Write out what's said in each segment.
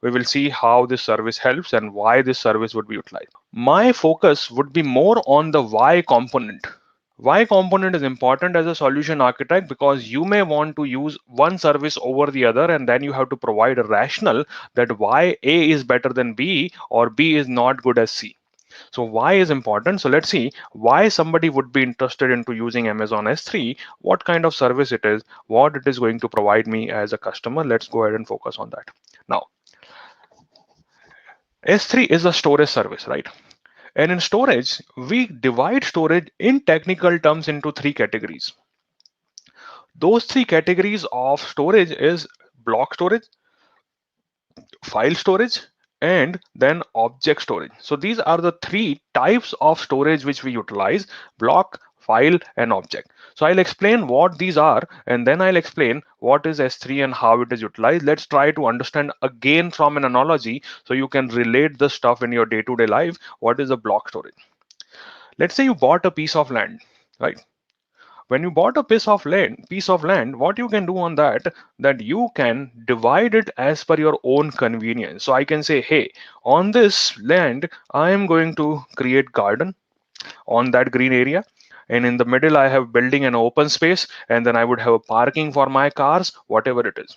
we will see how this service helps and why this service would be utilized. My focus would be more on the why component. Why component is important as a solution architect because you may want to use one service over the other, and then you have to provide a rationale that why A is better than B or B is not good as C. So why is important. So let's see why somebody would be interested into using Amazon S3, what kind of service it is, what it is going to provide me as a customer. Let's go ahead and focus on that. Now, S3 is a storage service, right? And in storage, we divide storage in technical terms into three categories. Those three categories of storage is block storage, file storage, and then object storage. So these are the three types of storage which we utilize: block, file, and object. So I'll explain what these are, and then I'll explain what is S3 and how it is utilized. Let's try to understand again from an analogy so you can relate the stuff in your day-to-day life. What is a block storage? Let's say you bought a piece of land, right? When you bought a piece of land, what you can do on that you can divide it as per your own convenience. So I can say, hey, on this land I am going to create garden on that green area, and in the middle I have building an open space, and then I would have a parking for my cars, whatever it is.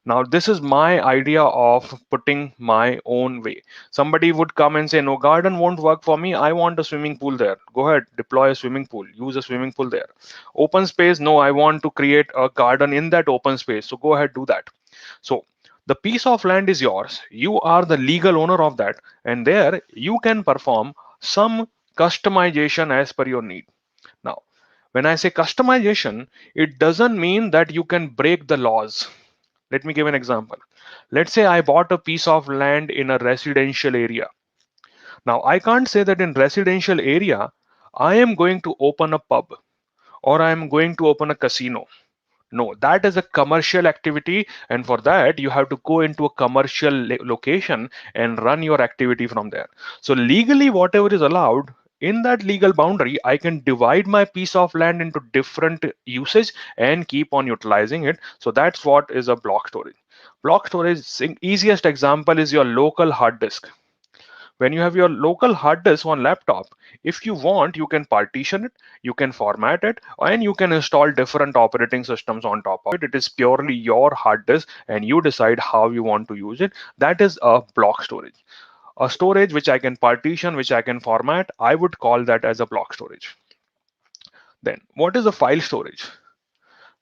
Now, this is my idea of putting my own way. Somebody would come and say, no, garden won't work for me. I want a swimming pool there. Go ahead, deploy a swimming pool, use a swimming pool there. Open space, no, I want to create a garden in that open space. So go ahead, do that. So the piece of land is yours. You are the legal owner of that. And there you can perform some customization as per your need. Now, when I say customization, it doesn't mean that you can break the laws. Let me give an example. Let's say I bought a piece of land in a residential area. Now, I can't say that in residential area, I am going to open a pub or I am going to open a casino. No, that is a commercial activity, and for that you have to go into a commercial location and run your activity from there. So legally, whatever is allowed in that legal boundary, I can divide my piece of land into different usage and keep on utilizing it. So that's what is a block storage. Block storage, easiest example is your local hard disk. When you have your local hard disk on laptop, if you want, you can partition it, you can format it, and you can install different operating systems on top of it. It is purely your hard disk and you decide how you want to use it. That is a block storage. A storage which I can partition, which I can format, I would call that as a block storage. Then what is a file storage?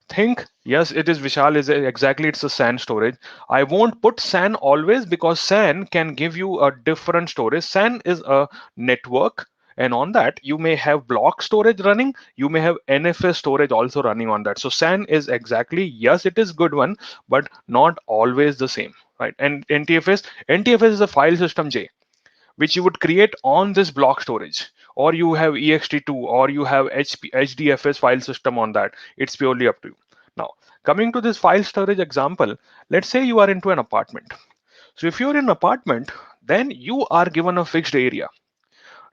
Think, yes, it is Vishal, is exactly, it's a SAN storage. I won't put SAN always because SAN can give you a different storage. SAN is a network, and on that you may have block storage running, you may have NFS storage also running on that. So SAN is exactly, yes, it is good one, but not always the same, right? And NTFS is a file system J, which you would create on this block storage, or you have ext2, or you have HDFS file system on that. It's purely up to you. Now, coming to this file storage example, let's say you are into an apartment. So if you're in an apartment, then you are given a fixed area.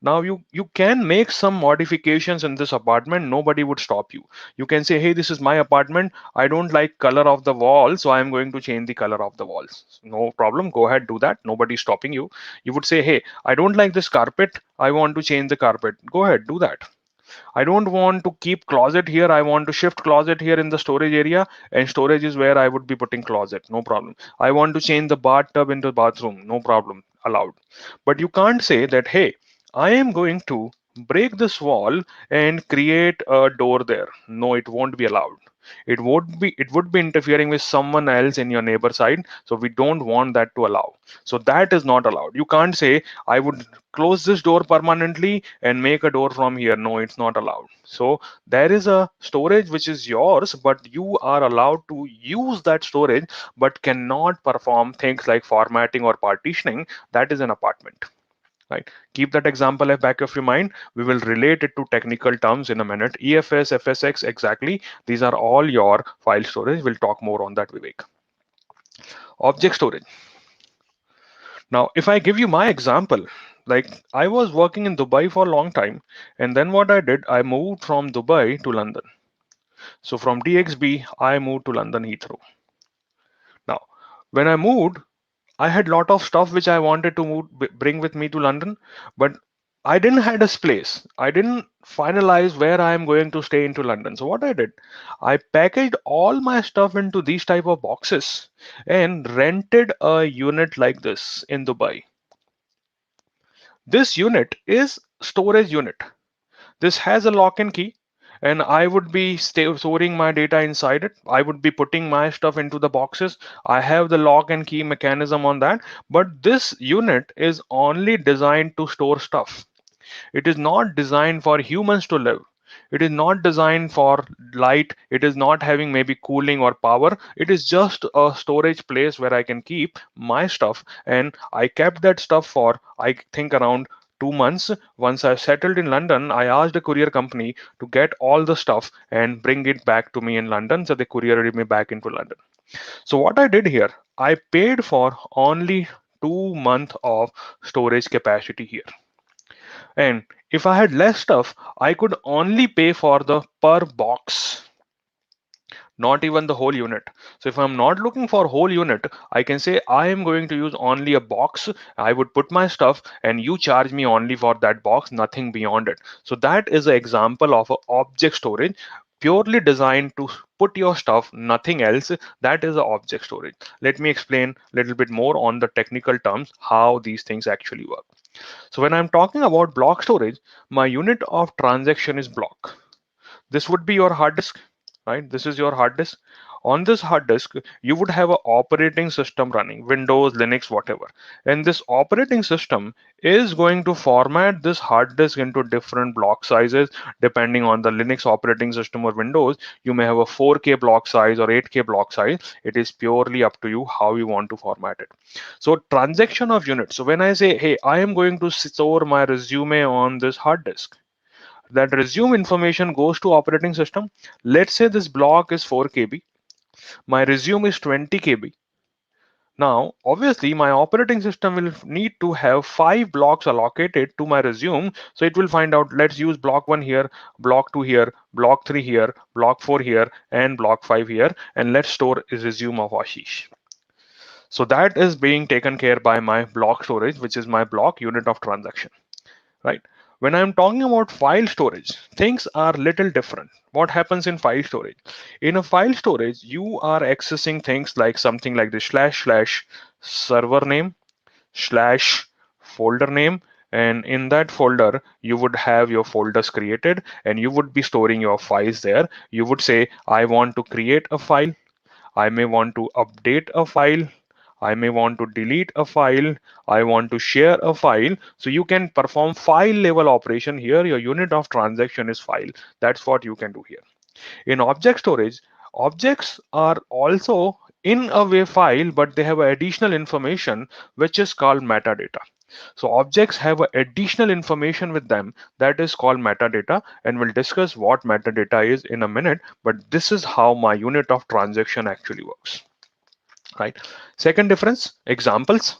Now you can make some modifications in this apartment. Nobody would stop you. You can say, hey, this is my apartment. I don't like color of the wall, so I'm going to change the color of the walls. No problem. Go ahead, do that. Nobody's stopping you. You would say, hey, I don't like this carpet. I want to change the carpet. Go ahead, do that. I don't want to keep closet here. I want to shift closet here in the storage area, and storage is where I would be putting closet. No problem. I want to change the bathtub into bathroom. No problem. Allowed. But you can't say that, hey, I am going to break this wall and create a door there. No, it won't be allowed. It would be interfering with someone else in your neighbor side. So we don't want that to allow. So that is not allowed. You can't say I would close this door permanently and make a door from here. No, it's not allowed. So there is a storage which is yours, but you are allowed to use that storage, but cannot perform things like formatting or partitioning. That is an apartment. Right. Keep that example at back of your mind. We will relate it to technical terms in a minute. EFS, FSX, exactly. These are all your file storage. We'll talk more on that, Vivek. Object storage. Now, if I give you my example, like I was working in Dubai for a long time, and then what I did, I moved from Dubai to London. So from DXB, I moved to London Heathrow. Now, when I moved, I had lot of stuff which I wanted to bring with me to London, but I didn't had a place. I didn't finalize where I am going to stay into London. So what I did, I packaged all my stuff into these type of boxes and rented a unit like this in Dubai. This unit is storage unit. This has a lock and key, and I would be storing my data inside it. I would be putting my stuff into the boxes. I have the lock and key mechanism on that, but this unit is only designed to store stuff. It is not designed for humans to live. It is not designed for light. It is not having maybe cooling or power. It is just a storage place where I can keep my stuff. And I kept that stuff for, I think, around 2 months. Once I settled in London, I asked a courier company to get all the stuff and bring it back to me in London. So they couriered me back into London. So what I did here, I paid for only 2 months of storage capacity here. And if I had less stuff, I could only pay for the per box, not even the whole unit. So if I'm not looking for whole unit, I can say I am going to use only a box. I would put my stuff and you charge me only for that box, nothing beyond it. So that is an example of a object storage purely designed to put your stuff, nothing else. That is a object storage. Let me explain a little bit more on the technical terms how these things actually work. So when I'm talking about block storage, my unit of transaction is block. This would be your hard disk, right? This is your hard disk. On this hard disk, you would have an operating system running, Windows, Linux, whatever. And this operating system is going to format this hard disk into different block sizes depending on the Linux operating system or Windows. You may have a 4K block size or 8K block size. It is purely up to you how you want to format it. So transaction of units. So when I say, hey, I am going to store my resume on this hard disk, that resume information goes to operating system. Let's say this block is 4 KB, my resume is 20 KB. Now obviously my operating system will need to have 5 blocks allocated to my resume. So it will find out, let's use block 1 here, block 2 here, block 3 here, block 4 here, and block 5 here, and let's store a resume of Ashish. So that is being taken care by my block storage, which is my block unit of transaction, right? When I'm talking about file storage, things are little different. What happens in file storage? In a file storage, you are accessing things like something like the slash slash server name slash folder name, and in that folder you would have your folders created and you would be storing your files there. You would say, I want to create a file, I may want to update a file, I may want to delete a file, I want to share a file. So you can perform file level operation here. Your unit of transaction is file. That's what you can do here. In object storage, objects are also in a way file, but they have additional information which is called metadata. So objects have additional information with them that is called metadata, and we'll discuss what metadata is in a minute, but this is how my unit of transaction actually works, right? Second difference, examples.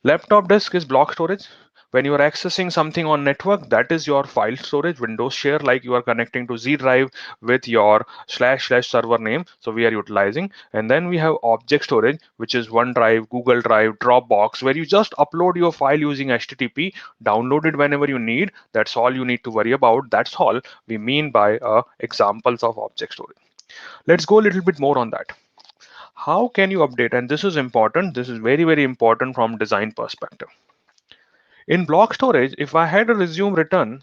Laptop disk is block storage. When you are accessing something on network, that is your file storage. Windows share, like you are connecting to Z drive with your slash slash server name. So we are utilizing. And then we have object storage, which is OneDrive, Google Drive, Dropbox, where you just upload your file using HTTP, download it whenever you need. That's all you need to worry about. That's all we mean by examples of object storage. Let's go a little bit more on that. How can you update? And this is important. This is very, very important from design perspective. In block storage, if I had a resume written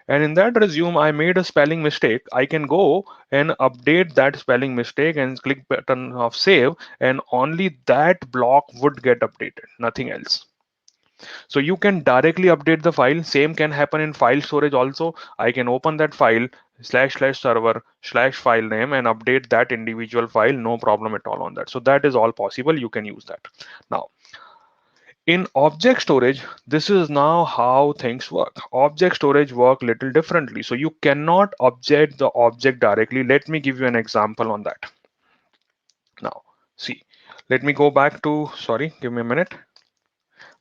and in that resume I made a spelling mistake, I can go and update that spelling mistake and click button of save, and only that block would get updated, nothing else. So you can directly update the file. Same can happen in file storage also. I can open that file slash slash server slash file name and update that individual file, no problem at all on that. So that is all possible. You can use that. Now, in object storage, this is now how things work. Object storage work little differently. So you cannot object the object directly. Let me give you an example on that. Now, see, let me go back to, sorry, give me a minute.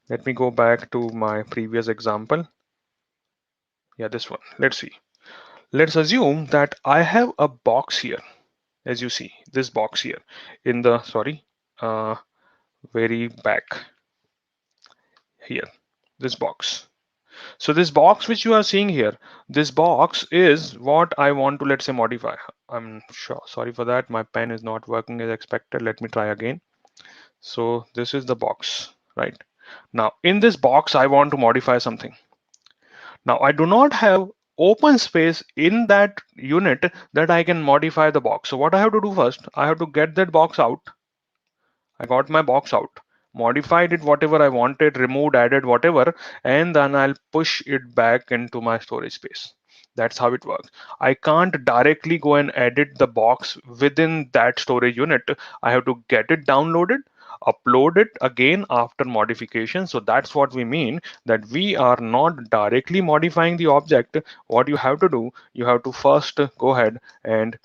Let me go back to my previous example. Yeah, this one. Let's see. Let's assume that I have a box here, as you see, this box here in the, sorry, uh, very back here, this box. So this box which you are seeing here, this box is what I want to, let's say, modify. I'm sure, sorry for that. My pen is not working as expected. Let me try again. So this is the box, right? Now in this box, I want to modify something. Now I do not have open space in that unit that I can modify the box. So what I have to do first, I have to get that box out. I got my box out, modified it whatever I wanted, removed, added whatever, and then I'll push it back into my storage space. That's how it works. I can't directly go and edit the box within that storage unit. I have to get it downloaded, upload it again after modification. So that's what we mean, that we are not directly modifying the object. What you have to do, you have to first go ahead and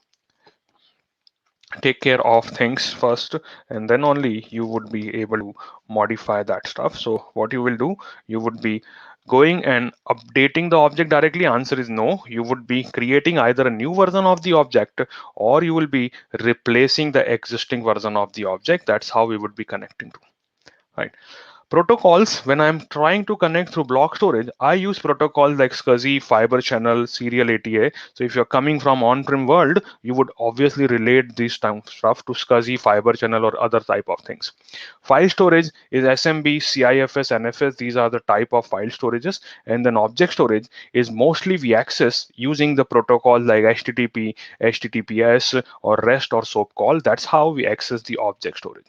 take care of things first, and then only you would be able to modify that stuff. So what you will do, you would be going and updating the object directly. Answer is no. You would be creating either a new version of the object, or you will be replacing the existing version of the object. That's how we would be connecting to, right? Protocols, when I'm trying to connect through block storage, I use protocols like SCSI, Fiber Channel, Serial ATA. So if you're coming from on-prem world, you would obviously relate this type of stuff to SCSI, Fiber Channel, or other type of things. File storage is SMB, CIFS, NFS. These are the type of file storages. And then object storage is mostly we access using the protocol like HTTP, HTTPS, or REST or SOAP call. That's how we access the object storage.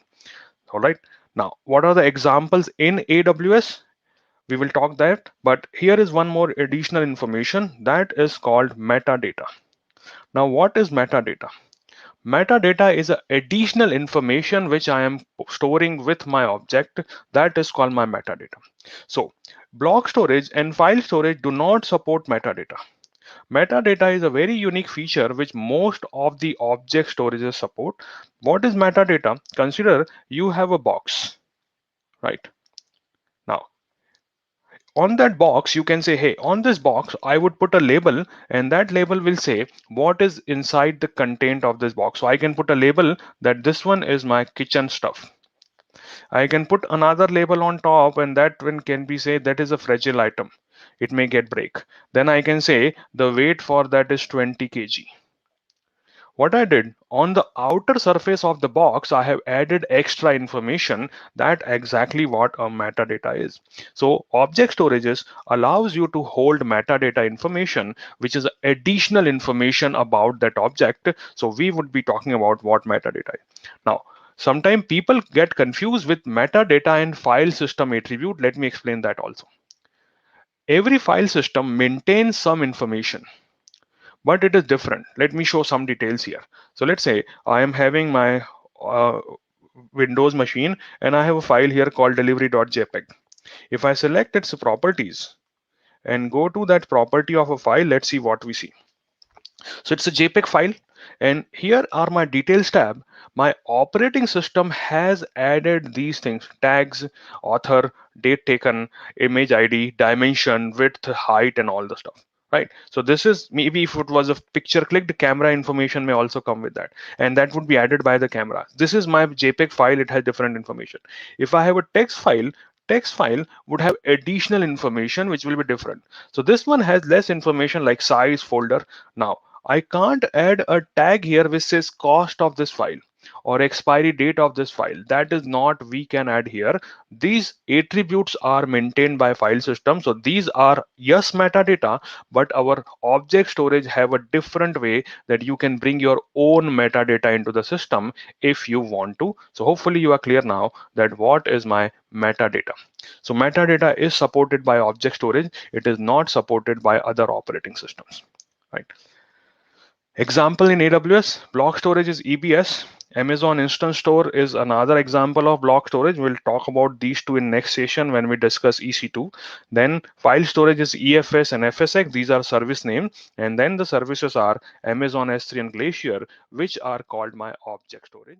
All right. Now, what are the examples in AWS? We will talk that, but here is one more additional information that is called metadata. Now, what is metadata? Metadata is additional information which I am storing with my object. That is called my metadata. So, block storage and file storage do not support metadata. Metadata is a very unique feature which most of the object storages support. What is metadata? Consider you have a box, right? Now, on that box, you can say, hey, on this box, I would put a label, and that label will say what is inside the content of this box. So I can put a label that this one is my kitchen stuff. I can put another label on top, and that one can be say that is a fragile item. It may get break. Then I can say the weight for that is 20 kg. What I did on the outer surface of the box, I have added extra information that exactly what a metadata is. So object storages allows you to hold metadata information, which is additional information about that object. So we would be talking about what metadata is. Now, sometimes people get confused with metadata and file system attribute. Let me explain that also. Every file system maintains some information, but it is different. Let me show some details here. So let's say I am having my uh, Windows machine, and I have a file here called delivery.jpg. If I select its properties and go to that property of a file, let's see what we see. So it's a JPEG file, and here are my details tab. My operating system has added these things: tags, author, date taken, image ID, dimension, width, height, and all the stuff. Right. So this is maybe if it was a picture clicked, camera information may also come with that, and that would be added by the camera. This is my JPEG file. It has different information. If I have a text file would have additional information which will be different. So this one has less information like size, folder. Now I can't add a tag here which says cost of this file or expiry date of this file. That is not we can add here. These attributes are maintained by file system. So these are yes metadata, but our object storage have a different way that you can bring your own metadata into the system if you want to. So hopefully you are clear now that what is my metadata. So metadata is supported by object storage. It is not supported by other operating systems, right? Example in AWS, block storage is EBS. Amazon Instant Store is another example of block storage. We'll talk about these two in next session when we discuss EC2. Then file storage is EFS and FSX. These are service names. And then the services are Amazon S3 and Glacier, which are called my object storage.